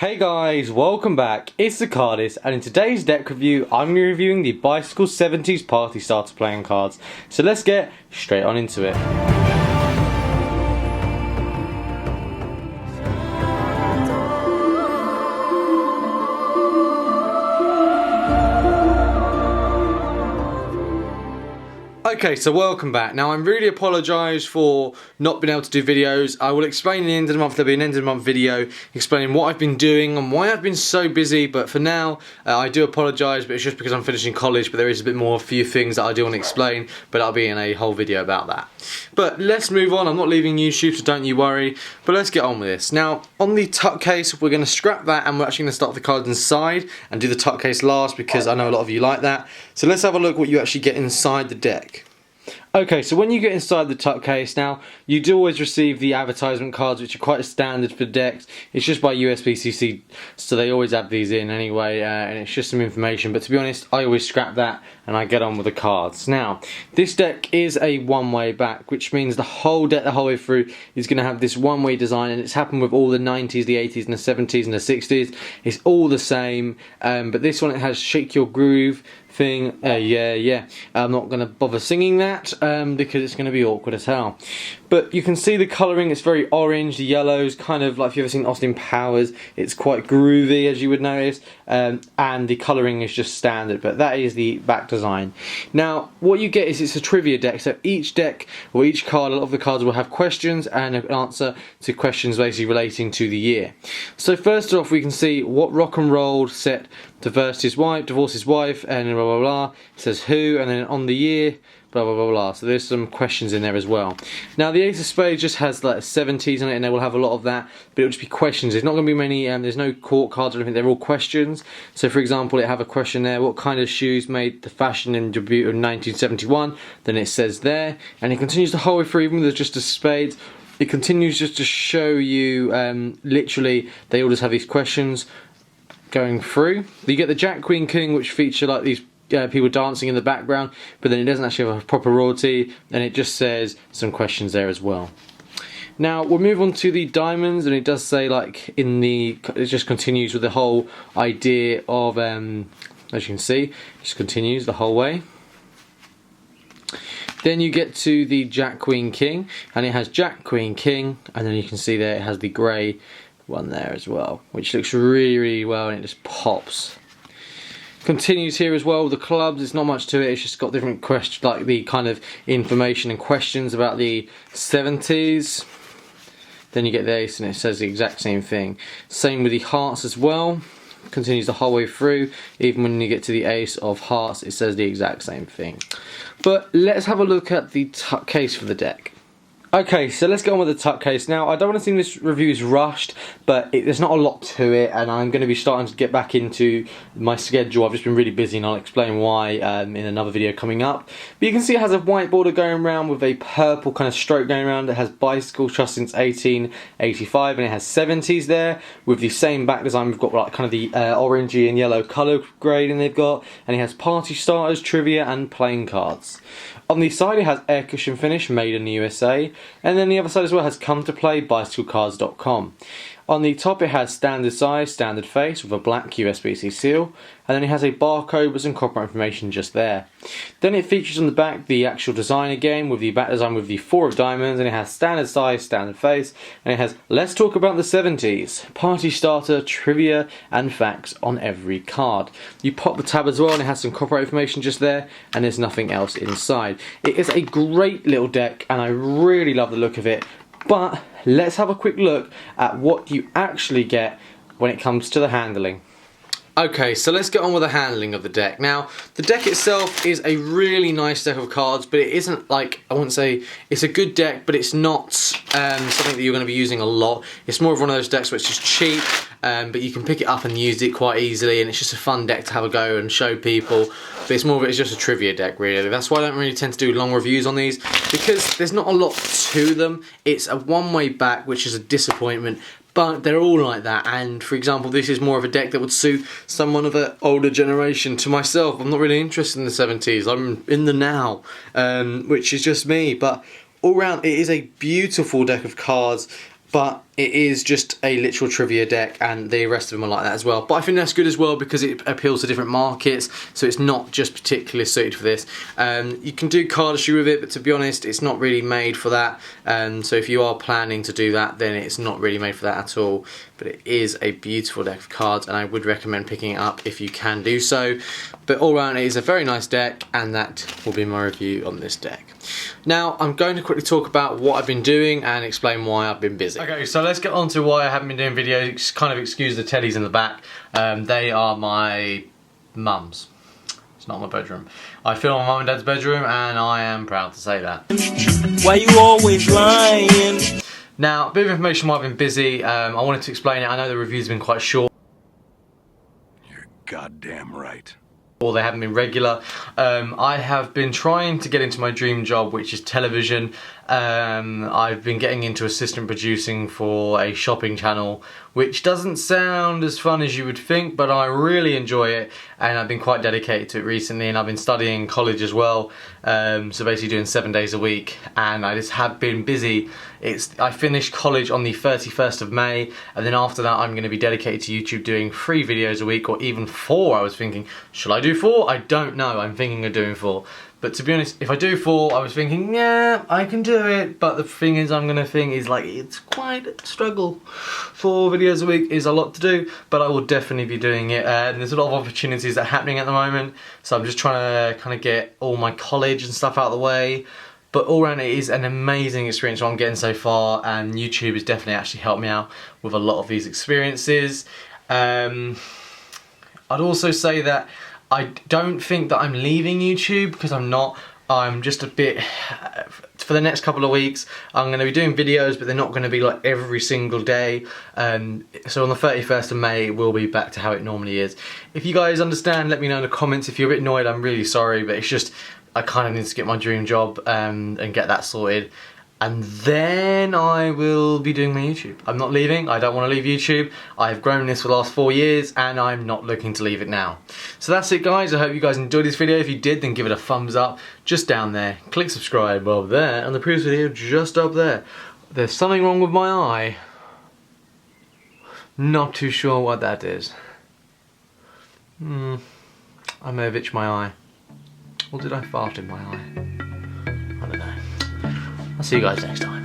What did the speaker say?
Hey guys, welcome back. It's TheCardists, and in today's deck review, I'm going to be reviewing the Bicycle 70's Party Starter playing cards. So let's get straight on into it. Okay, so welcome back. Now, I really apologise for not being able to do videos. I will explain at the end of the month. There'll be an end of the month video explaining what I've been doing and why I've been so busy. But for now, I do apologise, but it's just because I'm finishing college. But there is a bit more, a few things that I do want to explain, but I'll be in a whole video about that. But let's move on. I'm not leaving YouTube, so don't you worry. But let's get on with this. Now, on the tuck case, we're going to scrap that, and we're actually going to start the cards inside and do the tuck case last because I know a lot of you like that. So let's have a look what you actually get inside the deck. Okay, so when you get inside the tuck case, now you do always receive the advertisement cards, which are quite standard for decks. It's just by USBCC, so they always have these in anyway, and it's just some information. But to be honest, I always scrap that and I get on with the cards. Now, this deck is a one-way back, which means the whole deck, the whole way through, is going to have this one-way design, and it's happened with all the 90s, the 80s, and the 70s, and the 60s. It's all the same, but this one, it has Shake Your Groove thing. Yeah. I'm not going to bother singing that because it's going to be awkward as hell. But you can see the colouring, it's very orange, the yellow's kind of like if you've ever seen Austin Powers, it's quite groovy as you would notice, and the colouring is just standard, but that is the back design. Now, what you get is it's a trivia deck, so each deck, or each card, a lot of the cards will have questions and an answer to questions basically relating to the year. So first off, we can see what rock and roll set divorced his wife, and blah blah blah. It says who, and then on the year, blah blah blah blah. So there's some questions in there as well. Now the Ace of Spades just has like 70s on it, and they will have a lot of that, but it'll just be questions. There's not going to be many. There's no court cards or anything. They're all questions. So for example, it have a question there: what kind of shoes made the fashion and debut of 1971? Then it says there, and it continues the whole way through, even with just a spades. It continues just to show you. Literally, they all just have these questions going through. You get the Jack, Queen, King, which feature like these people dancing in the background, but then it doesn't actually have a proper royalty, and it just says some questions there as well. Now we'll move on to the diamonds, and it does say like it just continues with the whole idea of as you can see, it just continues the whole way. Then you get to the Jack, Queen, King, and it has Jack, Queen, King, and then you can see there it has the grey one there as well, which looks really well, and it just pops. Continues here as well with the clubs. It's not much to it, it's just got different questions, like the kind of information and questions about the 70s. Then you get the ace, and it says the exact same thing. Same with the hearts as well. Continues the whole way through. Even when you get to the ace of hearts, it says the exact same thing. But let's have a look at the tuck case for the deck. Okay, so let's get on with the tuck case. Now, I don't want to seem this review is rushed, but there's not a lot to it, and I'm going to be starting to get back into my schedule. I've just been really busy, and I'll explain why in another video coming up. But you can see it has a white border going around with a purple kind of stroke going around. It has Bicycle Trust since 1885, and it has 70s there with the same back design. We've got like kind of the orangey and yellow colour grading they've got, and it has Party Starters, Trivia, and Playing Cards. On the side it has air cushion finish, made in the USA, and then the other side as well has come to play bicyclecards.com. On the top it has standard size, standard face with a black USB-C seal, and then it has a barcode with some copyright information just there. Then it features on the back the actual design again, with the back design with the 4 of diamonds, and it has standard size, standard face, and it has let's talk about the 70s, party starter, trivia, and facts on every card. You pop the tab as well, and it has some copyright information just there, and there's nothing else inside. It is a great little deck, and I really love the look of it. But let's have a quick look at what you actually get when it comes to the handling. Okay, so let's get on with the handling of the deck. Now, the deck itself is a really nice deck of cards, but it isn't like, I wouldn't say, it's a good deck, but it's not something that you're going to be using a lot. It's more of one of those decks where it's just cheap, but you can pick it up and use it quite easily, and it's just a fun deck to have a go and show people. But it's more of it's just a trivia deck, really. That's why I don't really tend to do long reviews on these, because there's not a lot to them. It's a one-way back, which is a disappointment. But they're all like that, and for example, this is more of a deck that would suit someone of an older generation. To myself, I'm not really interested in the 70s, I'm in the now, which is just me. But all round, it is a beautiful deck of cards, but it is just a literal trivia deck, and the rest of them are like that as well. But I think that's good as well because it appeals to different markets, so it's not just particularly suited for this. You can do cardistry with it, but to be honest, it's not really made for that. So if you are planning to do that, then it's not really made for that at all. But it is a beautiful deck of cards, and I would recommend picking it up if you can do so. But all around, it is a very nice deck, and that will be my review on this deck. Now, I'm going to quickly talk about what I've been doing and explain why I've been busy. Okay, so let's get on to why I haven't been doing videos. Kind of excuse the teddies in the back. They are my mum's. It's not my bedroom. I film my mum and dad's bedroom, and I am proud to say that. Why you always lying? Now, a bit of information why I've been busy. I wanted to explain it. I know the review's been quite short. You're goddamn right. Or they haven't been regular. I have been trying to get into my dream job, which is television. I've been getting into assistant producing for a shopping channel, which doesn't sound as fun as you would think, but I really enjoy it, and I've been quite dedicated to it recently, and I've been studying college as well, so basically doing 7 days a week, and I just have been busy. I finished college on the 31st of May, and then after that I'm going to be dedicated to YouTube doing 3 videos a week, or even 4. I was thinking, should I do 4? I don't know, I'm thinking of doing 4. But to be honest, if I do 4, I was thinking, yeah, I can do it. But the thing is, I'm gonna think is like, it's quite a struggle. 4 videos a week is a lot to do, but I will definitely be doing it. And there's a lot of opportunities that are happening at the moment. So I'm just trying to kind of get all my college and stuff out of the way. But all around, it is an amazing experience what I'm getting so far. And YouTube has definitely actually helped me out with a lot of these experiences. I'd also say that I don't think that I'm leaving YouTube, because I'm not. I'm just a bit, for the next couple of weeks, I'm going to be doing videos, but they're not going to be like every single day. So on the 31st of May, we'll be back to how it normally is. If you guys understand, let me know in the comments. If you're a bit annoyed, I'm really sorry, but it's just, I kind of need to get my dream job and get that sorted. And then I will be doing my YouTube. I'm not leaving, I don't want to leave YouTube. I've grown this for the last 4 years, and I'm not looking to leave it now. So that's it, guys. I hope you guys enjoyed this video. If you did, then give it a thumbs up just down there. Click subscribe over there, and the previous video just up there. There's something wrong with my eye. Not too sure what that is. I may have itched my eye. Or did I fart in my eye? I don't know. I'll see you guys next time.